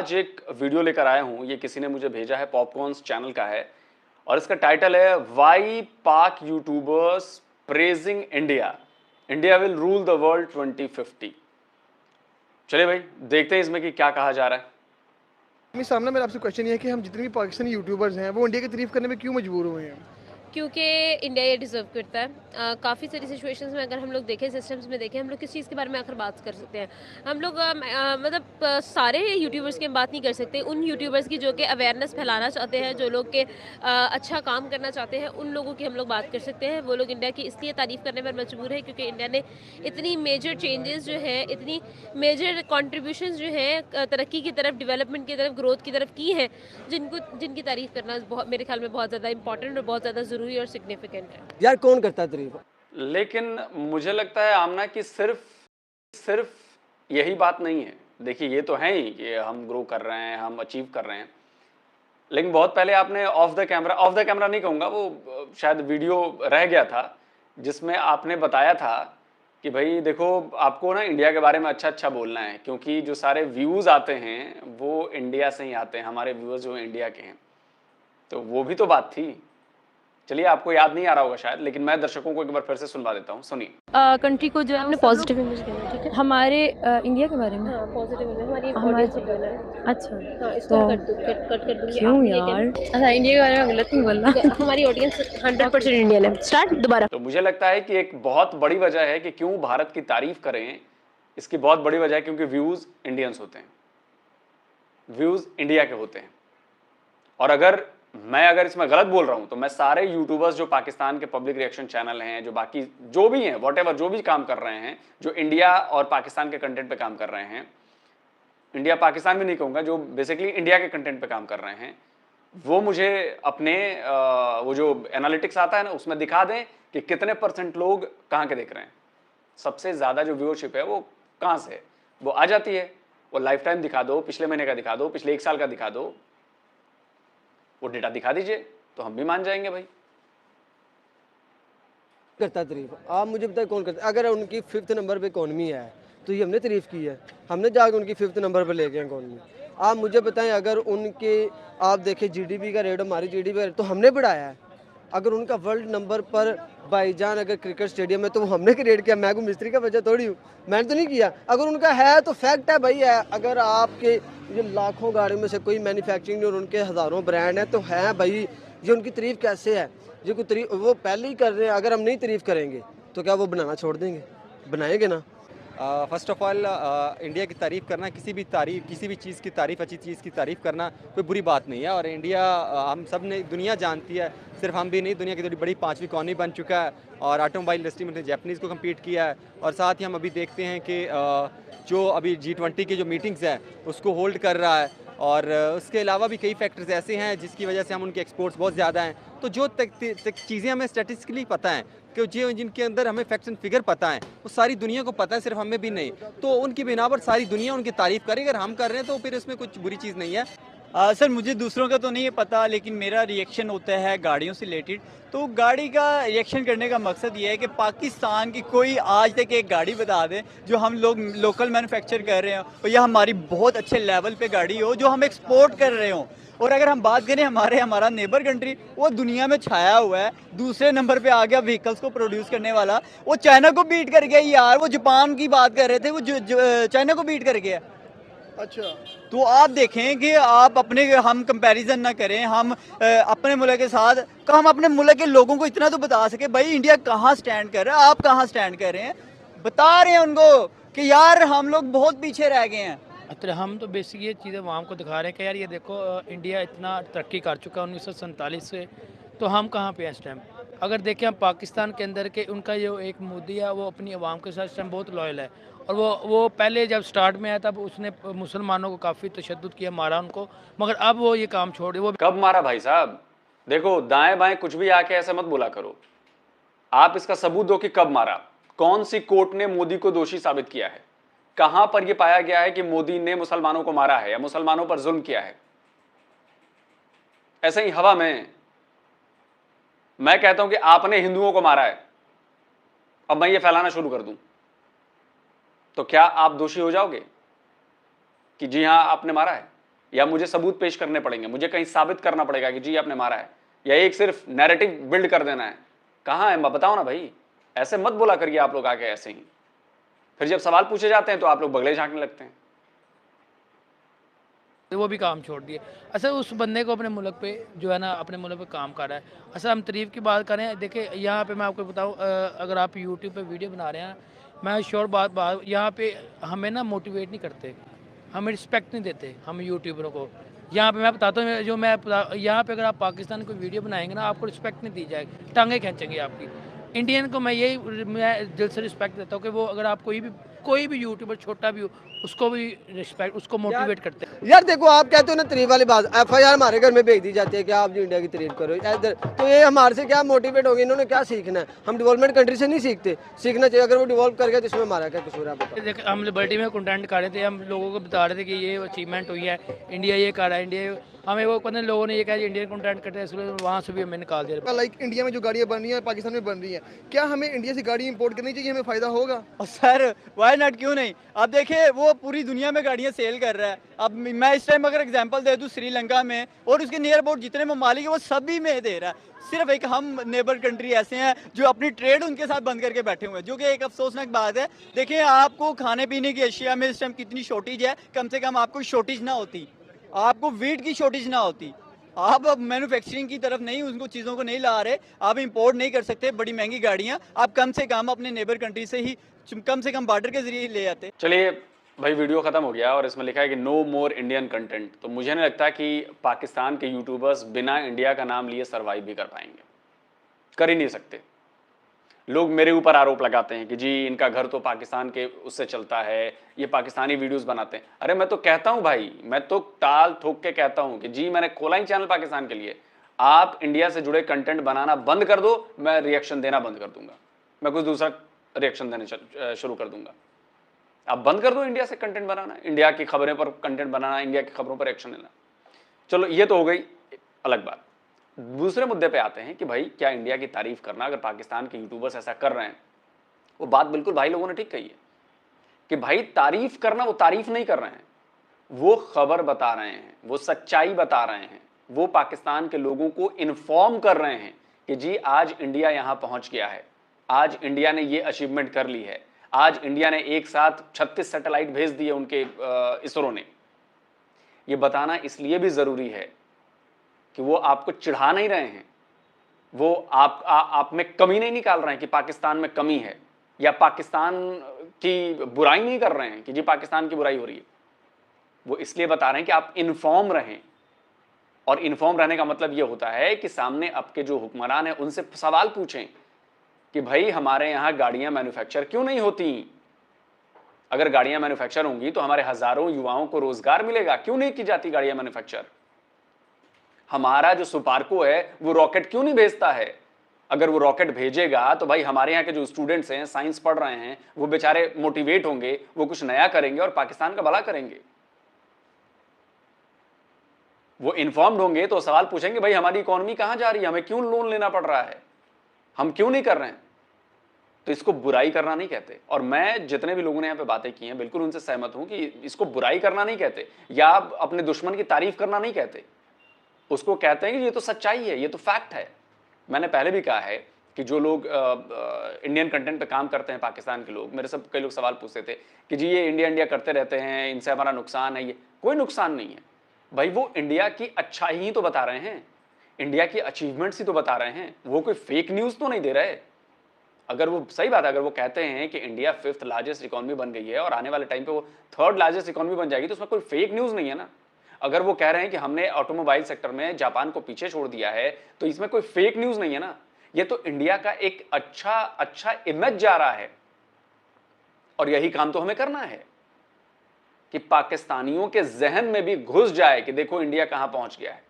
आज एक वीडियो लेकर आया हूं, ये किसी ने मुझे भेजा है, पॉपकॉर्न्स चैनल का है और इसका टाइटल है वाई पाक YouTubers praising India, India will rule the world 2050। चलिए भाई देखते हैं इसमें कि क्या कहा जा रहा है। मेरे सामने मेरा आपसे क्वेश्चन ये है कि हम जितने भी पाकिस्तानी यूट्यूबर्स हैं वो इंडिया की तारीफ करने में क्यों मजबूर हुए हैं? क्योंकि इंडिया ये डिज़र्व करता है। काफ़ी सारी सिचुएशंस में अगर हम लोग देखें, सिस्टम्स में देखें, हम लोग किस चीज़ के बारे में आखिर बात कर सकते हैं। हम लोग मतलब सारे यूट्यूबर्स की हम बात नहीं कर सकते। उन यूट्यूबर्स की जो कि अवेयरनेस फैलाना चाहते हैं, जो लोग के अच्छा काम करना चाहते हैं, उन लोगों की हम लोग बात कर सकते हैं। वो लोग इंडिया की इसलिए तारीफ़ करने पर मजबूर है क्योंकि इंडिया ने इतनी मेजर चेंजेस जो है, इतनी मेजर कॉन्ट्रीब्यूशन जो है तरक्की की तरफ, डेवलपमेंट की तरफ, ग्रोथ की तरफ की है, जिनकी तारीफ़ करना बहुत, मेरे ख्याल में बहुत ज़्यादा इंपॉर्टेंट और बहुत ज़्यादा ज़रूरी और सिग्निफिकेंट है। यार कौन करता है तारीफ? लेकिन मुझे लगता है आमना कि सिर्फ यही बात नहीं है। देखिए ये तो है ही कि हम ग्रो कर रहे हैं, हम अचीव कर रहे हैं, लेकिन बहुत पहले आपने ऑफ द कैमरा नहीं कहूँगा, वो शायद वीडियो रह गया था जिसमें आपने बताया था कि भाई देखो आपको ना इंडिया के बारे में अच्छा बोलना है क्योंकि जो सारे व्यूज़ आते हैं वो इंडिया से ही आते हैं, हमारे व्यूअर्स जो इंडिया के हैं। तो वो भी तो बात थी। चलिए आपको याद नहीं आ रहा होगा शायद, लेकिन मैं दर्शकों को एक बार फिर से सुनवा देता हूँ, सुनिए। कंट्री को जो है हमने वो पॉजिटिव इमेज देना है, ठीक है? हमारे इंडिया के बारे में। हाँ, पॉजिटिव इमेज हमारी हमारे- ऑडियंस को देना है। अच्छा हाँ, इसको तो कट कर दूंगी। क्यों आप ये यार? कहना- अच्छा, इंडिया के बारे में गलत नहीं बोलना। हमारी ऑडियंस 100% इंडियन है। स्टार्ट दोबारा। तो मुझे लगता है कि एक बहुत बड़ी वजह है कि क्यों भारत की तारीफ करें, इसकी बहुत बड़ी वजह है क्योंकि व्यूज़ इंडियंस होते हैं, व्यूज़ इंडिया के होते हैं। और अगर इसमें गलत बोल रहा हूं तो मैं सारे यूट्यूबर्स जो पाकिस्तान के पब्लिक रिएक्शन चैनल हैं, जो बाकी जो भी हैं, वॉटेवर जो भी काम कर रहे हैं, जो इंडिया और पाकिस्तान के कंटेंट पे काम कर रहे हैं, इंडिया पाकिस्तान भी नहीं कहूँगा, जो बेसिकली इंडिया के कंटेंट पे काम कर रहे हैं, वो मुझे अपने वो जो एनालिटिक्स आता है ना उसमें दिखा दें कि कितने % लोग कहाँ के देख रहे हैं, सबसे ज़्यादा जो व्यूअरशिप है वो कहाँ से है, वो आ जाती है। वो लाइफ टाइम दिखा दो, पिछले महीने का दिखा दो, पिछले 1 साल का दिखा दो, वो डेटा दिखा दीजिए तो हम भी मान जाएंगे भाई। करता है तारीफ? आप मुझे बताए कौन करता है? अगर उनकी 5th नंबर पे इकॉनमी है तो ये हमने तारीफ की है, हमने जाकर उनकी 5th नंबर पे ले गए इकॉनमी। आप मुझे बताएं अगर उनके आप देखें जीडीपी का रेट, हमारी जीडीपी का रेट तो हमने बढ़ाया है। अगर उनका वर्ल्ड नंबर पर भाईजान अगर क्रिकेट स्टेडियम है तो वो हमने क्रिएट किया, मैं कोई मिस्त्री का बच्चा थोड़ी हूँ, मैंने तो नहीं किया। अगर उनका है तो फैक्ट है भाई है। अगर आपके ये लाखों गाड़ियों में से कोई मैन्युफैक्चरिंग और उनके हज़ारों ब्रांड हैं तो है भाई, ये उनकी तारीफ कैसे है? ये कोई तारीफ वो पहले ही कर रहे हैं। अगर हम नहीं तारीफ करेंगे तो क्या वो बनाना छोड़ देंगे? बनाएंगे ना। फ़र्स्ट ऑफ़ ऑल इंडिया की तारीफ़ करना, किसी भी चीज़ की तारीफ़, अच्छी चीज़ की तारीफ़ करना कोई बुरी बात नहीं है। और इंडिया हम सब ने, दुनिया जानती है, सिर्फ हम भी नहीं, दुनिया की थोड़ी बड़ी 5वीं इकॉनमी बन चुका है और ऑटोमोबाइल इंडस्ट्री में जैपनीज़ को कम्पीट किया है। और साथ ही हम अभी देखते हैं कि जो अभी G20 की जो मीटिंग्स है उसको होल्ड कर रहा है। और उसके अलावा भी कई फैक्टर्स ऐसे हैं जिसकी वजह से हम उनके एक्सपोर्ट्स बहुत ज़्यादा हैं। तो जो चीज़ें हमें स्टैटिस्टिकली पता हैं कि जो जिनके अंदर हमें फैक्ट्स एंड फिगर पता है वो सारी दुनिया को पता है, सिर्फ हमें भी नहीं। तो उनकी बिना पर सारी दुनिया उनकी तारीफ़ करे, अगर हम कर रहे हैं तो फिर इसमें कुछ बुरी चीज़ नहीं है। सर मुझे दूसरों का तो नहीं है पता, लेकिन मेरा रिएक्शन होता है गाड़ियों से रिलेटेड। तो गाड़ी का रिएक्शन करने का मकसद ये है कि पाकिस्तान की कोई आज तक एक गाड़ी बता दे जो हम लोग लोकल मैन्युफैक्चर कर रहे हो और या हमारी बहुत अच्छे लेवल पे गाड़ी हो जो हम एक्सपोर्ट कर रहे हो। और अगर हम बात करें हमारा नेबर कंट्री, वो दुनिया में छाया हुआ है, दूसरे नंबर पे आ गया व्हीकल्स को प्रोड्यूस करने वाला, वो चाइना को बीट कर गया यार। वो जापान की बात कर रहे थे, वो चाइना को बीट कर गया। अच्छा, तो आप देखें कि आप हम कंपैरिजन ना करें, हम अपने मुल्क के साथ, हम अपने मुल्क के लोगों को इतना तो बता सके भाई इंडिया कहाँ स्टैंड कर रहा है, आप कहाँ स्टैंड कर रहे हैं, बता रहे हैं उनको कि यार हम लोग बहुत पीछे रह गए हैं। अच्छा, हम तो बेसिक ये चीज़ें वहाँ को दिखा रहे हैं कि यार ये देखो इंडिया इतना तरक्की कर चुका है 1947 से, तो हम कहाँ पे हैं इस टाइम। अगर देखें हम पाकिस्तान के अंदर के उनका जो एक मोदी है वो अपनी आवाम के साथ इस टाइम बहुत लॉयल है। और वो पहले जब स्टार्ट में आया तब उसने मुसलमानों को काफ़ी तशद्दुद किया, मारा उनको, मगर अब वो ये काम छोड़, वो कब मारा भाई साहब? देखो दाएं बाएं कुछ भी आके ऐसे मत बोला करो। आप इसका सबूत दो कि कब मारा, कौन सी कोर्ट ने मोदी को दोषी साबित किया है, कहां पर यह पाया गया है कि मोदी ने मुसलमानों को मारा है या मुसलमानों पर जुल्म किया है। ऐसे ही हवा में मैं कहता हूं कि आपने हिंदुओं को मारा है, अब मैं ये फैलाना शुरू कर दूं तो क्या आप दोषी हो जाओगे कि जी हां आपने मारा है? या मुझे सबूत पेश करने पड़ेंगे, मुझे कहीं साबित करना पड़ेगा कि जी आपने मारा है, या एक सिर्फ नैरेटिव बिल्ड कर देना है। कहाँ है, बताओ ना भाई, ऐसे मत बोला करिए आप लोग आके ऐसे ही। फिर जब सवाल पूछे जाते हैं तो आप लोग बगले झांकने लगते हैं। वो भी काम छोड़ दिए। अच्छा, उस बंदे को अपने मुल्क पे जो है ना, अपने मुल्क पे काम कर रहा है। अच्छा, हम तारीफ़ की बात करें, देखिए यहाँ पे मैं आपको बताऊँ, अगर आप यूट्यूब पे वीडियो बना रहे हैं, मैं श्योर बात यहाँ पे हमें ना मोटिवेट नहीं करते, हमें रिस्पेक्ट नहीं देते हम यूट्यूबरों को। यहाँ पे मैं बताता हूँ, यहाँ पे अगर आप पाकिस्तान की वीडियो बनाएंगे ना, आपको रिस्पेक्ट नहीं दी जाएगी, टांगे खींचेंगे आपकी। इंडियन को मैं दिल से रिस्पेक्ट देता हूँ कि वो अगर आप कोई भी यूट्यूबर छोटा भी हो, उसको भी रिस्पेक्ट, उसको मोटिवेट करते हैं। यार देखो, आप कहते हो ना तारीफ वाली बात, FIR हमारे घर में भेज दी जाती है कि आप जो इंडिया की तारीफ करो इधर, तो ये हमारे से क्या मोटिवेट होंगे, इन्होंने क्या सीखना है? हम डेवलपमेंट कंट्री से नहीं सीखते, सीखना चाहिए। अगर वो डेवलप कर गए तो इसमें हमारा क्या कसूर है? बताओ। देखिए, हम लिबर्टी में कंटेंट कर रहे थे, हम लोगों को बता रहे थे कि ये अचीवमेंट हुई है, इंडिया ये कर रहा है, इंडिया हमें वो पता लोगों ने ये कहा इंडियन कंटेंट करते हैं, इसलिए वहाँ से भी हमें निकाल दिया। लाइक इंडिया में जो गाड़ियाँ बन रही हैं पाकिस्तान में बन रही हैं, क्या हमें इंडिया से गाड़ी इंपोर्ट करनी चाहिए, हमें फ़ायदा होगा? और सर वाई नॉट, क्यों नहीं। अब देखिए वो पूरी दुनिया में गाड़ियाँ सेल कर रहा है। अब मैं इस टाइम अगर एग्जांपल दे दूँ श्रीलंका में और उसके नियर अबाउट जितने ममालिक है वो सभी में दे रहा है। सिर्फ एक हम नेबर कंट्री ऐसे हैं जो अपनी ट्रेड उनके साथ बंद करके बैठे हुए हैं, जो कि एक अफसोसनाक बात है। देखिए आपको खाने पीने की अशिया में इस टाइम कितनी शॉर्टेज है, कम से कम आपको शॉर्टेज ना होती, आपको वीट की शॉर्टेज ना होती। आप अब मैन्युफैक्चरिंग की तरफ नहीं, उनको चीज़ों को नहीं ला रहे, आप इंपोर्ट नहीं कर सकते बड़ी महंगी गाड़ियाँ, आप कम से कम अपने नेबर कंट्री से ही कम से कम बॉर्डर के जरिए ले आते। चलिए भाई, वीडियो खत्म हो गया और इसमें लिखा है कि नो मोर इंडियन कंटेंट। तो मुझे नहीं लगता कि पाकिस्तान के यूट्यूबर्स बिना इंडिया का नाम लिए सर्वाइव भी कर पाएंगे, कर ही नहीं सकते। लोग मेरे ऊपर आरोप लगाते हैं कि जी इनका घर तो पाकिस्तान के उससे चलता है, ये पाकिस्तानी वीडियोस बनाते हैं। अरे मैं तो कहता हूं भाई, मैं तो टाल ठोक के कहता हूं कि जी मैंने खोला ही चैनल पाकिस्तान के लिए। आप इंडिया से जुड़े कंटेंट बनाना बंद कर दो, मैं रिएक्शन देना बंद कर दूंगा, मैं कुछ दूसरा रिएक्शन देने शुरू कर दूंगा। आप बंद कर दो इंडिया से कंटेंट बनाना, इंडिया की खबरें पर कंटेंट बनाना, इंडिया की खबरों पर एक्शन लेना। चलो ये तो हो गई अलग बात। दूसरे मुद्दे पे आते हैं कि भाई क्या इंडिया की तारीफ करना, अगर पाकिस्तान के यूट्यूबर्स ऐसा कर रहे हैं, वो बात बिल्कुल भाई लोगों ने ठीक कही है कि भाई तारीफ करना, वो तारीफ नहीं कर रहे हैं, वो खबर बता रहे हैं, वो सच्चाई बता रहे हैं, वो पाकिस्तान के लोगों को इन्फॉर्म कर रहे हैं कि जी आज इंडिया यहां पहुंच गया है, आज इंडिया ने ये अचीवमेंट कर ली है, आज इंडिया ने एक साथ 36 सैटेलाइट भेज दिए उनके इसरो ने। ये बताना इसलिए भी जरूरी है कि वो आपको चिढ़ा नहीं रहे हैं, वो आप में कमी नहीं निकाल रहे हैं कि पाकिस्तान में कमी है, या पाकिस्तान की बुराई नहीं कर रहे हैं कि जी पाकिस्तान की बुराई हो रही है। वो इसलिए बता रहे हैं कि आप इन्फॉर्म रहें, और इन्फॉर्म रहने का मतलब ये होता है कि सामने आपके जो हुक्मरान हैं उनसे सवाल पूछें कि भाई हमारे यहाँ गाड़ियाँ मैन्युफैक्चर क्यों नहीं होती? अगर गाड़ियाँ मैन्युफैक्चर होंगी तो हमारे हजारों युवाओं को रोजगार मिलेगा, क्यों नहीं की जाती गाड़ियाँ मैन्युफैक्चर? हमारा जो सुपार्को है वो रॉकेट क्यों नहीं भेजता है? अगर वो रॉकेट भेजेगा तो भाई हमारे यहाँ के जो स्टूडेंट्स हैं, साइंस पढ़ रहे हैं, वो बेचारे मोटिवेट होंगे, वो कुछ नया करेंगे और पाकिस्तान का भला करेंगे। वो इन्फॉर्म्ड होंगे तो सवाल पूछेंगे भाई हमारी इकोनॉमी कहाँ जा रही है, हमें क्यों लोन लेना पड़ रहा है, हम क्यों नहीं कर रहे हैं? तो इसको बुराई करना नहीं कहते। और मैं जितने भी लोगों ने यहाँ पे बातें की हैं बिल्कुल उनसे सहमत हूं कि इसको बुराई करना नहीं कहते, या अपने दुश्मन की तारीफ करना नहीं कहते, उसको कहते हैं कि ये तो सच्चाई है, ये तो फैक्ट है। मैंने पहले भी कहा है कि जो लोग इंडियन कंटेंट पे काम करते हैं, पाकिस्तान के लोग, मेरे से कई लोग सवाल पूछते थे कि जी ये इंडिया इंडिया करते रहते हैं, इनसे हमारा नुकसान है। ये कोई नुकसान नहीं है भाई, वो इंडिया की अच्छाई ही तो बता रहे हैं, इंडिया की अचीवमेंट्स ही तो बता रहे हैं, वो कोई फेक न्यूज़ तो नहीं दे रहे। अगर वो सही बात है, अगर वो कहते हैं कि इंडिया 5th लार्जेस्ट इकोनॉमी बन गई है और आने वाले टाइम पे वो 3rd लार्जेस्ट इकोनॉमी बन जाएगी, तो उसमें कोई फेक न्यूज़ नहीं है ना। अगर वो कह रहे हैं कि हमने ऑटोमोबाइल सेक्टर में जापान को पीछे छोड़ दिया है, तो इसमें कोई फेक न्यूज़ नहीं है ना। ये तो इंडिया का एक अच्छा इमेज जा रहा है, और यही काम तो हमें करना है कि पाकिस्तानियों के जहन में भी घुस जाए कि देखो इंडिया कहां पहुंच गया है।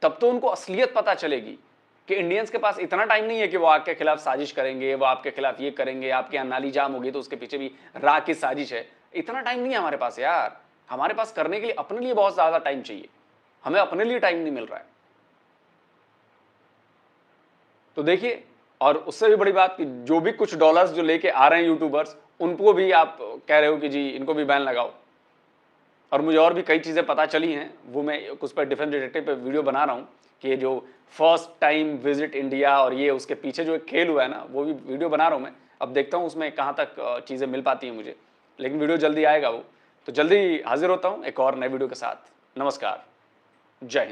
तब तो उनको असलियत पता चलेगी कि इंडियंस के पास इतना टाइम नहीं है कि वो आपके खिलाफ साजिश करेंगे, वो आपके खिलाफ ये करेंगे, आपके यहाँ नाली जाम होगी तो उसके पीछे भी राह की साजिश है। इतना टाइम नहीं है हमारे पास यार, हमारे पास करने के लिए अपने लिए बहुत ज्यादा टाइम चाहिए, हमें अपने लिए टाइम नहीं मिल रहा है। तो देखिए, और उससे भी बड़ी बात कि जो भी कुछ डॉलर्स जो लेके आ रहे हैं यूट्यूबर्स, उनको भी आप कह रहे हो कि जी इनको भी बैन लगाओ। और मुझे और भी कई चीज़ें पता चली हैं, वो मैं उस पर डिफेंस डिटेक्टिव पे वीडियो बना रहा हूँ कि ये जो फर्स्ट टाइम विजिट इंडिया और ये उसके पीछे जो एक खेल हुआ है ना, वो भी वीडियो बना रहा हूँ मैं। अब देखता हूँ उसमें कहाँ तक चीज़ें मिल पाती हैं मुझे, लेकिन वीडियो जल्दी आएगा वो। तो जल्दी हाजिर होता हूँ एक और नए वीडियो के साथ। नमस्कार, जय हिंद।